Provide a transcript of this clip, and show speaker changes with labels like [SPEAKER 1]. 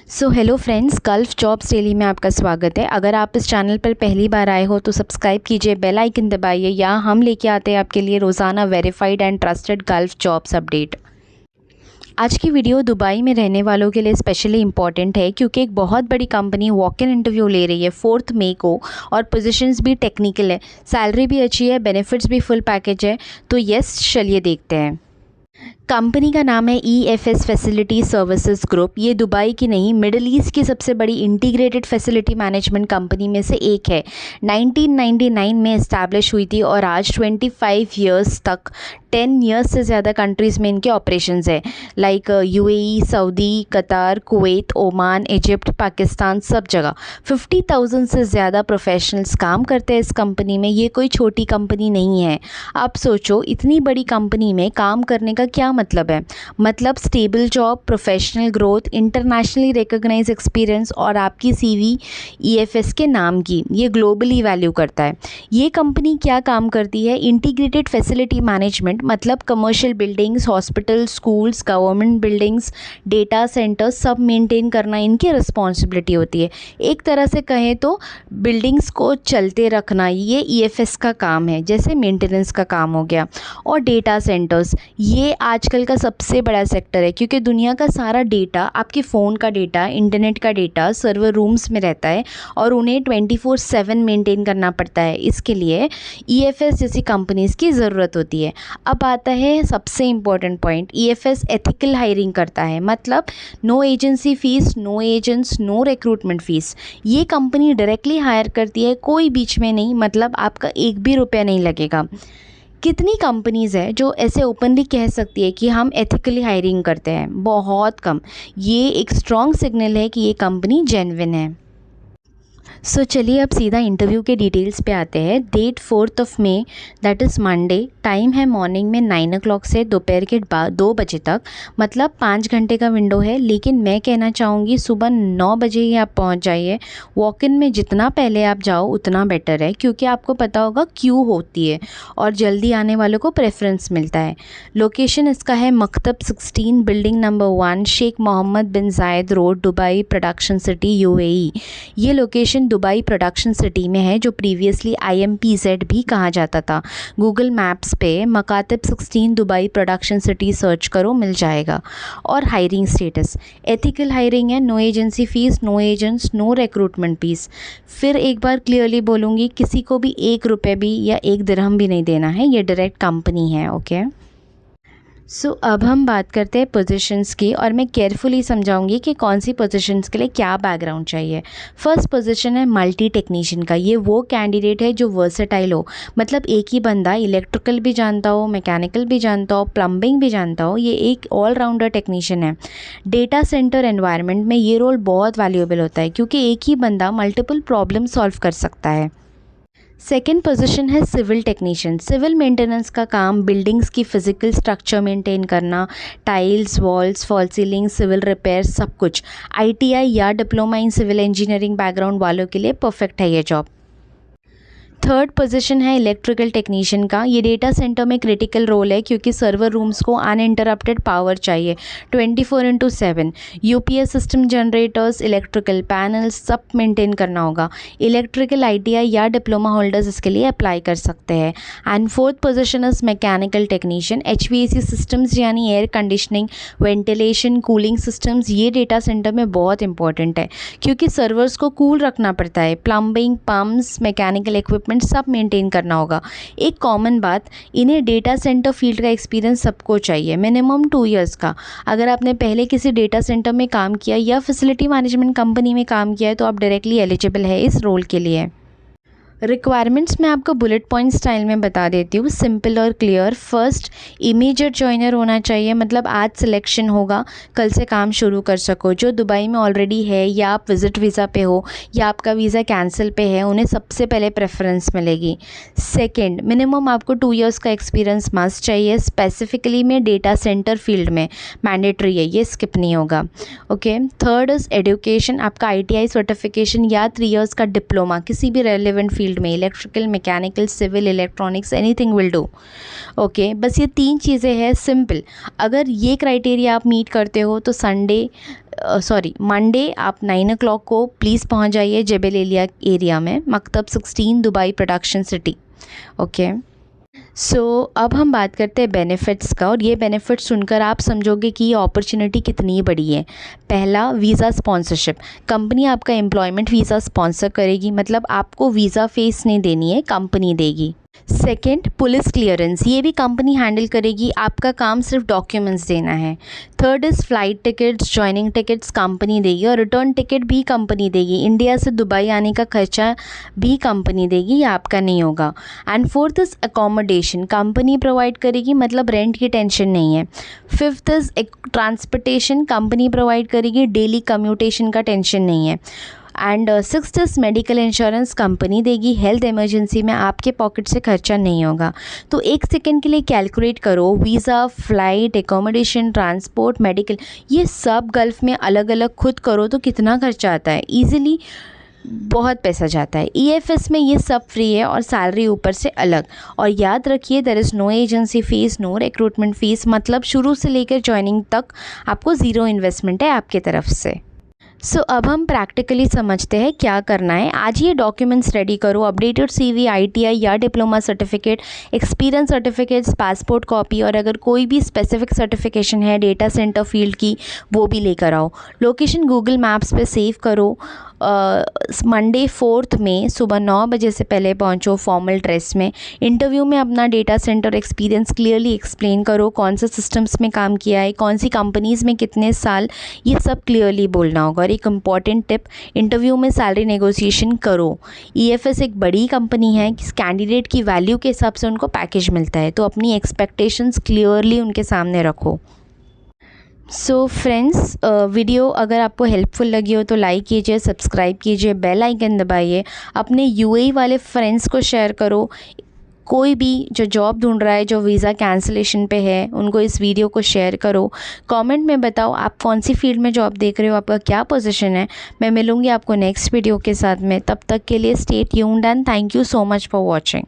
[SPEAKER 1] So hello friends, gulf jobs daily में आपका स्वागत है। अगर आप इस चैनल पर पहली बार आए हो तो सब्सक्राइब कीजिए, बेल आइकन दबाइए। यहाँ हम लेके आते हैं आपके लिए रोज़ाना verified and trusted gulf jobs update. आज की वीडियो दुबई में रहने वालों के लिए स्पेशली इंपॉर्टेंट है क्योंकि एक बहुत बड़ी कंपनी वॉक इन इंटरव्यू ले रही है 4 मई को और पोजीशंस भी टेक्निकल है, सैलरी भी अच्छी है, बेनिफिट्स भी फुल पैकेज है। तो यस, चलिए देखते हैं। कंपनी का नाम है EFS फैसिलिटी सर्विसेज ग्रुप। ये दुबई की नहीं, मिडिल ईस्ट की सबसे बड़ी इंटीग्रेटेड फैसिलिटी मैनेजमेंट कंपनी में से एक है। 1999 में इस्टेब्लिश हुई थी और आज 25 इयर्स तक 10 इयर्स से ज़्यादा कंट्रीज़ में इनके ऑपरेशंस है, लाइक UAE, सऊदी, कतार, कुवैत, ओमान, इजिप्ट, पाकिस्तान, सब जगह 50,000 से ज़्यादा प्रोफेशनल्स काम करते हैं इस कंपनी में। ये कोई छोटी कंपनी नहीं है। आप सोचो, इतनी बड़ी कंपनी में काम करने का क्या मतलब है? मतलब stable job, professional growth, internationally recognise experience और आपकी CV EFS के नाम की ये ग्लोबली वैल्यू करता है। ये कंपनी क्या काम करती है? इंटीग्रेटेड फैसिलिटी मैनेजमेंट, मतलब commercial buildings, hospital, schools, government buildings, data centres सब मेंटेन करना इनकी रिस्पॉन्सिबिलिटी होती है। एक तरह से कहें तो बिल्डिंग्स को चलते रखना ये EFS का काम है, जैसे मेंटेनेंस का काम हो गया। और डेटा सेंटर्स, ये आजकल का सबसे बड़ा सेक्टर है क्योंकि दुनिया का सारा डेटा, आपके फ़ोन का डेटा, इंटरनेट का डेटा सर्वर रूम्स में रहता है और उन्हें 24/7 मेंटेन करना पड़ता है। इसके लिए EFS जैसी कंपनीज़ की ज़रूरत होती है। अब आता है सबसे important point, EFS ethical hiring करता है, मतलब no agency fees, no agents, no recruitment fees. ये कंपनी डायरेक्टली हायर करती है, कोई बीच में नहीं, मतलब आपका एक भी रुपया नहीं लगेगा। कितनी कंपनीज़ है जो ऐसे ओपनली कह सकती है कि हम एथिकली हायरिंग करते हैं? बहुत कम। ये एक स्ट्रॉन्ग सिग्नल है कि ये कंपनी जेन्युइन है। सो चलिए अब सीधा इंटरव्यू के डिटेल्स पे आते हैं। डेट 4 मई, दैट इज़ मंडे। टाइम है मॉर्निंग में 9 o'clock से दोपहर के 2 बजे तक, मतलब 5 घंटे का विंडो है। लेकिन मैं कहना चाहूँगी सुबह 9 बजे ही आप पहुँच जाइए। वॉक इन में जितना पहले आप जाओ उतना बेटर है क्योंकि आपको पता होगा क्यू होती है और जल्दी आने वालों को प्रेफरेंस मिलता है। लोकेशन इसका है मकतब 16, बिल्डिंग नंबर 1, शेख मोहम्मद बिन जायद road, Dubai Production city, UAE। ये लोकेशन दुबई प्रोडक्शन सिटी में है, जो प्रीवियसली IMPZ भी कहा जाता था। गूगल मैप्स पे मकातब 16 दुबई प्रोडक्शन सिटी सर्च करो, मिल जाएगा। और हायरिंग स्टेटस एथिकल हायरिंग है, no agency fees, no agents, no recruitment fees. फिर एक बार क्लियरली बोलूँगी, किसी को भी 1 रुपये भी या 1 दिरहम भी नहीं देना है, ये डायरेक्ट कंपनी है। ओके, सो अब हम बात करते हैं पोजीशंस की और मैं केयरफुली समझाऊंगी कि कौन सी पोजीशंस के लिए क्या बैकग्राउंड चाहिए। फर्स्ट पोजीशन है मल्टी टेक्नीशियन का। ये वो कैंडिडेट है जो वर्सेटाइल हो, मतलब एक ही बंदा इलेक्ट्रिकल भी जानता हो, मैकेनिकल भी जानता हो, प्लम्बिंग भी जानता हो। ये एक ऑलराउंडर टेक्नीशियन है। डेटा सेंटर एनवायरनमेंट में ये रोल बहुत वैल्यूएबल होता है क्योंकि एक ही बंदा मल्टीपल प्रॉब्लम सॉल्व कर सकता है। सेकेंड पोजीशन है सिविल टेक्नीशियन। सिविल मेंटेनेंस का काम बिल्डिंग्स की फिजिकल स्ट्रक्चर मेंटेन करना, tiles, walls, fall ceiling, civil repair, सब कुछ। ITI या diploma in civil engineering background वालों के लिए परफेक्ट है ये जॉब। थर्ड पोजीशन है इलेक्ट्रिकल टेक्नीशियन का। ये डेटा सेंटर में क्रिटिकल रोल है क्योंकि सर्वर रूम्स को अनइंटरप्टेड पावर चाहिए 24/7। UPS system, generators, electrical panels सब मेंटेन करना होगा। इलेक्ट्रिकल ITI या डिप्लोमा होल्डर्स इसके लिए अप्लाई कर सकते हैं। And fourth position is mechanical technician. HVAC systems यानी air conditioning, ventilation, cooling systems, ये डेटा सेंटर में बहुत इंपॉर्टेंट है क्योंकि सर्वर्स को कूल रखना पड़ता है। प्लम्बिंग, पम्प्स, मैकेनिकल इक्विपमेंट सब मेंटेन करना होगा। एक कॉमन बात, इन्हें डेटा सेंटर फील्ड का एक्सपीरियंस सबको चाहिए, मिनिमम 2 इयर्स का। अगर आपने पहले किसी डेटा सेंटर में काम किया या फैसिलिटी मैनेजमेंट कंपनी में काम किया है तो आप डायरेक्टली एलिजिबल है इस रोल के लिए। रिक्वायरमेंट्स मैं आपको बुलेट पॉइंट स्टाइल में बता देती हूँ, सिंपल और क्लियर। फर्स्ट, इमीडिएट जॉइनर होना चाहिए, मतलब आज सिलेक्शन होगा, कल से काम शुरू कर सको। जो दुबई में ऑलरेडी है या आप विजिट वीज़ा पे हो या आपका वीज़ा कैंसिल पे है, उन्हें सबसे पहले प्रेफरेंस मिलेगी। सेकंड, मिनिमम आपको 2 इयर्स का एक्सपीरियंस मस्ट चाहिए, स्पेसिफिकली में डेटा सेंटर फील्ड में, मैंडेटरी है, ये स्किप नहीं होगा। ओके, थर्ड इज़ एजुकेशन। आपका ITI सर्टिफिकेशन या 3 इयर्स का डिप्लोमा किसी भी रेलिवेंट फील्ड फील्ड में, electrical, mechanical, civil, electronics, anything will do. Okay, बस ये 3 चीज़ें हैं सिंपल। अगर ये क्राइटेरिया आप मीट करते हो तो मंडे आप 9 o'clock को प्लीज़ पहुंच जाइए जेबेलिया एरिया में, मकतब 16 दुबई प्रोडक्शन सिटी। ओके, सो अब हम बात करते हैं बेनिफिट्स का, और ये बेनिफिट्स सुनकर आप समझोगे कि ये अपॉर्चुनिटी कितनी बड़ी है। पहला, वीज़ा स्पॉन्सरशिप। कंपनी आपका एम्प्लॉयमेंट वीज़ा स्पॉन्सर करेगी, मतलब आपको वीज़ा फीस नहीं देनी है, कंपनी देगी। सेकेंड, पुलिस क्लियरेंस, ये भी कंपनी हैंडल करेगी, आपका काम सिर्फ डॉक्यूमेंट्स देना है। Third is flight tickets, joining tickets company देगी, और रिटर्न टिकट भी कंपनी देगी। इंडिया से दुबई आने का खर्चा भी कंपनी देगी, ये आपका नहीं होगा। And fourth is accommodation, company provide करेगी, मतलब रेंट की टेंशन नहीं है। Fifth is transportation, company provide करेगी, डेली कम्यूटेशन का टेंशन नहीं है। And sixth is medical insurance, company देगी, हेल्थ इमरजेंसी में आपके पॉकेट से खर्चा नहीं होगा। तो एक सेकेंड के लिए कैलकुलेट करो, visa, flight, accommodation, transport, medical, ये सब गल्फ़ में अलग अलग खुद करो तो कितना खर्चा आता है। ईज़िली बहुत पैसा जाता है। EFS में ये सब फ्री है और सैलरी ऊपर से अलग। और याद रखिए, there is no agency fees, no recruitment fees, मतलब शुरू से लेकर ज्वाइनिंग तक आपको ज़ीरो इन्वेस्टमेंट है आपकी तरफ से। सो अब हम प्रैक्टिकली समझते हैं क्या करना है। आज ये डॉक्यूमेंट्स रेडी करो, अपडेटेड CV, ITI या diploma certificate, experience certificates, passport copy, और अगर कोई भी स्पेसिफिक सर्टिफिकेशन है डेटा सेंटर फील्ड की वो भी लेकर आओ। लोकेशन गूगल मैप्स पे सेव करो। मंडे 4 मई सुबह 9 बजे से पहले पहुंचो फॉर्मल ड्रेस में। इंटरव्यू में अपना data centre experience clearly explain करो, कौन से सिस्टम्स में काम किया है, कौन सी कंपनीज़ में कितने साल, ये सब क्लियरली बोलना होगा। और एक इम्पॉर्टेंट टिप, इंटरव्यू में सैलरी नेगोशिएशन करो। EFS एक बड़ी कंपनी है, कैंडिडेट की वैल्यू के हिसाब से उनको पैकेज मिलता है, तो अपनी एक्सपेक्टेशंस क्लियरली उनके सामने रखो। सो फ्रेंड्स, वीडियो अगर आपको हेल्पफुल लगी हो तो लाइक कीजिए, सब्सक्राइब कीजिए, बेल आइकन दबाइए, अपने UAE वाले फ्रेंड्स को शेयर करो। कोई भी जो जॉब ढूंढ रहा है, जो वीज़ा कैंसिलेशन पे है, उनको इस वीडियो को शेयर करो। कमेंट में बताओ आप कौन सी फील्ड में जॉब देख रहे हो, आपका क्या पोजीशन है। मैं मिलूँगी आपको नेक्स्ट वीडियो के साथ में, तब तक के लिए stay tuned and thank you so much for watching.